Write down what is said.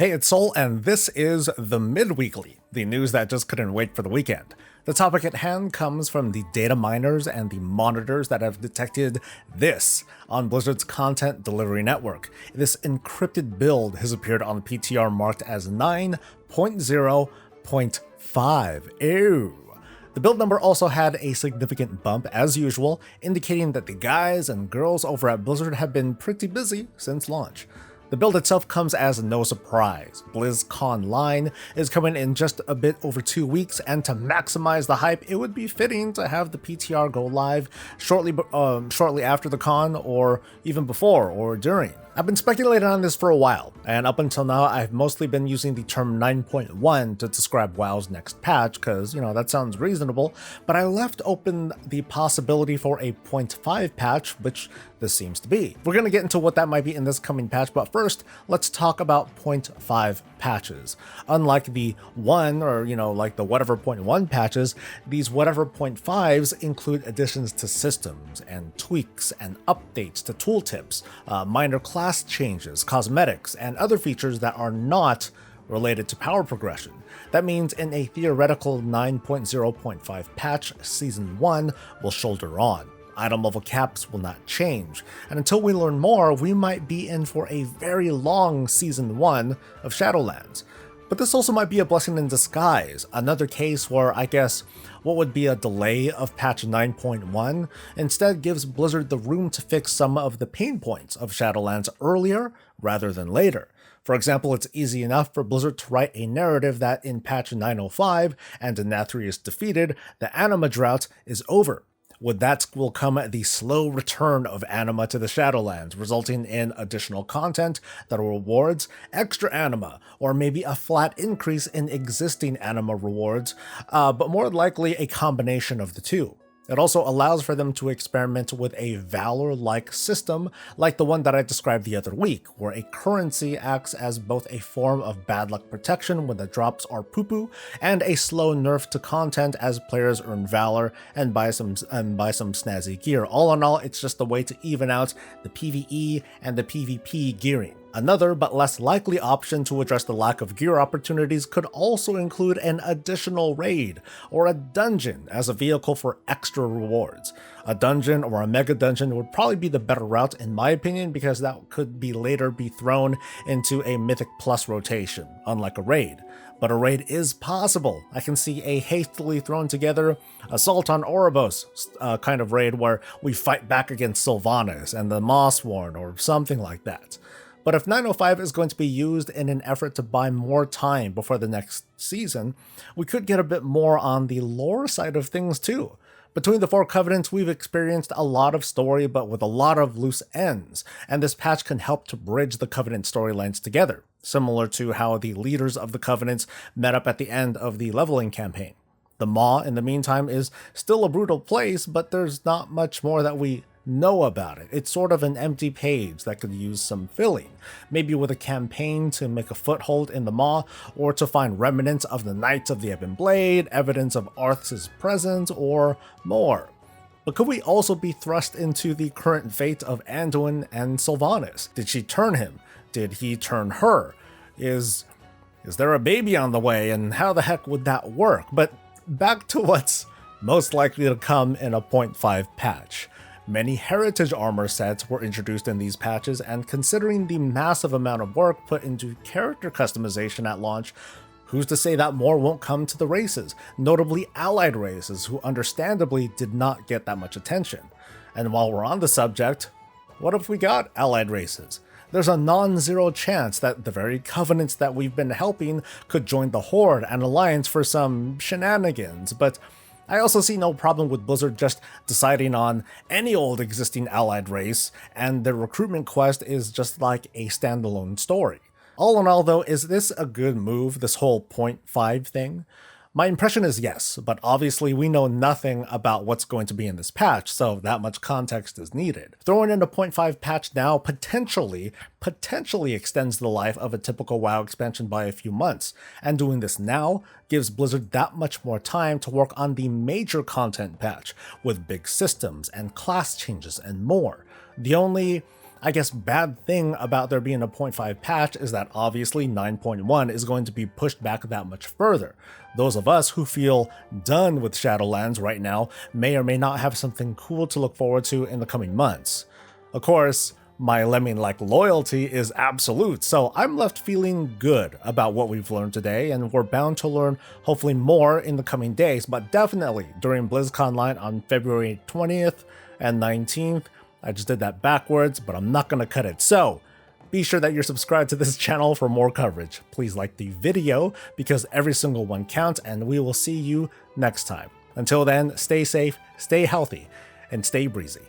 Hey, it's Soul, and this is the Midweekly, the news that just couldn't wait for the weekend. The topic at hand comes from the Dataminers and the monitors that have detected this on Blizzard's content delivery network. This encrypted build has appeared on PTR marked as 9.0.5. Ew. The build number also had a significant bump as usual, indicating that the guys and girls over at Blizzard have been pretty busy since launch. The build itself comes as no surprise. BlizzConline is coming in just a bit over 2 weeks, and to maximize the hype, it would be fitting to have the PTR go live shortly after the con, or even before or during. I've been speculating on this for a while, and up until now I've mostly been using the term 9.1 to describe WoW's next patch, because, that sounds reasonable, but I left open the possibility for a 0.5 patch, which this seems to be. We're going to get into what that might be in this coming patch, but first, let's talk about 0.5 patches. Unlike the 1 or, like the whatever 0.1 patches, these whatever 0.5s include additions to systems and tweaks and updates to tooltips, minor class changes, cosmetics, and other features that are not related to power progression. That means in a theoretical 9.0.5 patch, Season 1 will shoulder on. Item level caps will not change, and until we learn more, we might be in for a very long Season 1 of Shadowlands. But this also might be a blessing in disguise, another case where I guess what would be a delay of patch 9.1 instead gives Blizzard the room to fix some of the pain points of Shadowlands earlier rather than later. For example, it's easy enough for Blizzard to write a narrative that in patch 905 and Nathri is defeated, the anima drought is over. With that will come the slow return of anima to the Shadowlands, resulting in additional content that rewards extra anima, or maybe a flat increase in existing anima rewards, but more likely a combination of the two. It also allows for them to experiment with a Valor-like system like the one that I described the other week, where a currency acts as both a form of bad luck protection when the drops are poo-poo, and a slow nerf to content as players earn Valor and buy some snazzy gear. All in all, it's just a way to even out the PvE and the PvP gearing. Another, but less likely option to address the lack of gear opportunities could also include an additional raid or a dungeon as a vehicle for extra rewards. A dungeon or a mega dungeon would probably be the better route in my opinion, because that could later be thrown into a Mythic Plus rotation, unlike a raid. But a raid is possible. I can see a hastily thrown together Assault on Oribos kind of raid where we fight back against Sylvanas and the Mossworn or something like that. But if 905 is going to be used in an effort to buy more time before the next season, we could get a bit more on the lore side of things too. Between the four covenants, we've experienced a lot of story, but with a lot of loose ends, and this patch can help to bridge the covenant storylines together, similar to how the leaders of the covenants met up at the end of the leveling campaign. The Maw, in the meantime, is still a brutal place, but there's not much more that we know about it. It's sort of an empty page that could use some filling, maybe with a campaign to make a foothold in the Maw, or to find remnants of the Knights of the Ebon Blade, evidence of Arth's presence, or more. But could we also be thrust into the current fate of Anduin and Sylvanas? Did she turn him? Did he turn her? Is there a baby on the way, and how the heck would that work? But back to what's most likely to come in a 0.5 patch. Many heritage armor sets were introduced in these patches, and considering the massive amount of work put into character customization at launch, who's to say that more won't come to the races, notably allied races who understandably did not get that much attention. And while we're on the subject, what if we got allied races? There's a non-zero chance that the very covenants that we've been helping could join the Horde and Alliance for some shenanigans, but I also see no problem with Blizzard just deciding on any old existing allied race, and their recruitment quest is just like a standalone story. All in all though, is this a good move, this whole 0.5 thing? My impression is yes, but obviously we know nothing about what's going to be in this patch, so that much context is needed. Throwing in a 0.5 patch now potentially extends the life of a typical WoW expansion by a few months, and doing this now gives Blizzard that much more time to work on the major content patch, with big systems and class changes and more. The only I guess bad thing about there being a 0.5 patch is that obviously 9.1 is going to be pushed back that much further. Those of us who feel done with Shadowlands right now may or may not have something cool to look forward to in the coming months. Of course, my lemming-like loyalty is absolute, so I'm left feeling good about what we've learned today, and we're bound to learn hopefully more in the coming days, but definitely during BlizzCon line on February 20th and 19th. I just did that backwards, but I'm not gonna cut it. So be sure that you're subscribed to this channel for more coverage. Please like the video because every single one counts, and we will see you next time. Until then, stay safe, stay healthy, and stay breezy.